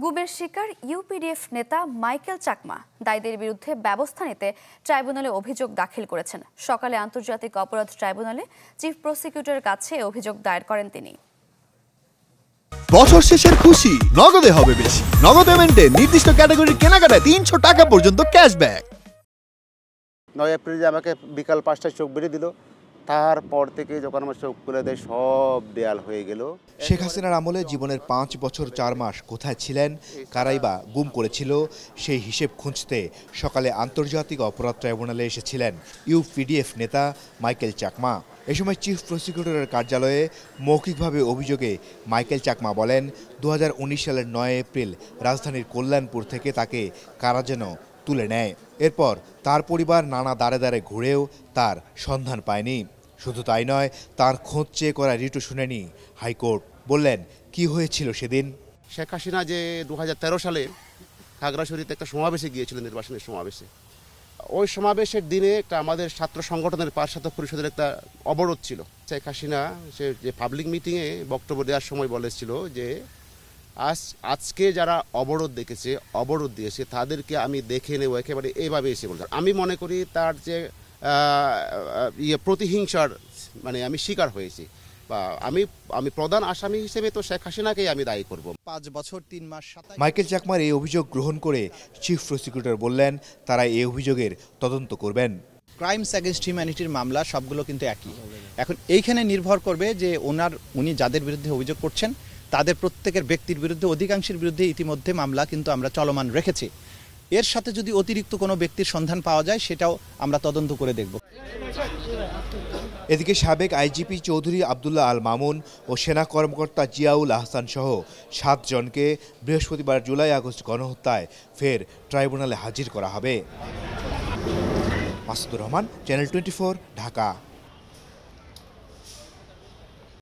গুমের শিকার ইউপিডিএফ নেতা মাইকেল চাকমা দায়ীদের বিরুদ্ধে ব্যবস্থা নিতে ট্রাইব্যুনালে অভিযোগ দাখিল করেছেন। সকালে আন্তর্জাতিক অপরাধ ট্রাইব্যুনালে চিফ প্রসিকিউটরের কাছে অভিযোগ দায়ের করেন তিনি। বছর শেষের খুশি নগদে হবে বেশি। নগদ পেমেন্টে নির্দিষ্ট ক্যাটাগরির কেনাকাটায় 300 টাকা পর্যন্ত ক্যাশব্যাক। 9 এপ্রিল যে আমাকে বিকাল 5টায় চোখ বেরিয়ে দিল, তারপর থেকে যখন আমার চোখ খুলে দেয় সব দেয়াল হয়ে গেল। শেখ হাসিনার আমলে জীবনের 5 বছর 4 মাস কোথায় ছিলেন, কারাই বা গুম করেছিল, সেই হিসেব খুঁজতে সকালে আন্তর্জাতিক অপরাধ ট্রাইব্যুনালে এসেছিলেন ইউপিডিএফ নেতা মাইকেল চাকমা। এ সময় চিফ প্রসিকিউটরের কার্যালয়ে মৌখিকভাবে অভিযোগে মাইকেল চাকমা বলেন 2019 সালের 9 এপ্রিল রাজধানীর কল্যাণপুর থেকে তাকে কারা যেন তুলে নেয়। এরপর তার পরিবার নানা দাঁড়ে দাঁড়ে ঘুরেও তার সন্ধান পায়নি। শুধু তাই নয়, তার খোঁজ চেয়ে করা রিটও শুনেনি হাইকোর্ট। বললেন কি হয়েছিল সেদিন। শেখ হাসিনা যে 2013 সালে খাগড়াছড়িতে একটা সমাবেশে গিয়েছিল, নির্বাচনের সমাবেশে, ওই সমাবেশের দিনে একটা আমাদের ছাত্র সংগঠনের পাঠশালা পরিষদের একটা অবরোধ ছিল। শেখ হাসিনা সে যে পাবলিক মিটিংয়ে বক্তব্য দেওয়ার সময় বলেছিল যে আজকে যারা অবরোধ দিয়েছে তাদেরকে আমি দেখে নেব, একেবারে এইভাবে এসে বলতে। আমি মনে করি তার যে প্রতিহিংসার আমি শিকার হয়েছি, বা আমি প্রধান আসামি হিসেবে তো শেখ হাসিনাকেই আমি দায়ী করব। 5 বছর 3 মাস। মাইকেল চাকমার এই অভিযোগ গ্রহণ করে চিফ প্রসিকিউটর বললেন তারা এই অভিযোগের তদন্ত করবেন। ক্রাইমস এগেইনস্ট হিউম্যানিটির মামলা সবগুলো কিন্তু একই। এখন এইখানে নির্ভর করবে যে উনি যাদের বিরুদ্ধে অভিযোগ করছেন তাদের প্রত্যেকের ব্যক্তির বিরুদ্ধে, অধিকাংশের বিরুদ্ধে ইতিমধ্যে মামলা কিন্তু আমরা চলমান রেখেছি। এর সাথে যদি অতিরিক্ত কোনো ব্যক্তির সন্ধান পাওয়া যায় সেটাও আমরা তদন্ত করে দেখব। এদিকে সাবেক আইজিপি চৌধুরী আবদুল্লাহ আল মামুন ও সেনা কর্মকর্তা জিয়াউল আহসান সহ 7 জনকে বৃহস্পতিবার জুলাই আগস্ট গণহত্যায় ফের ট্রাইব্যুনালে হাজির করা হবে। মাসুদুর রহমান, চ্যানেল 24, ঢাকা।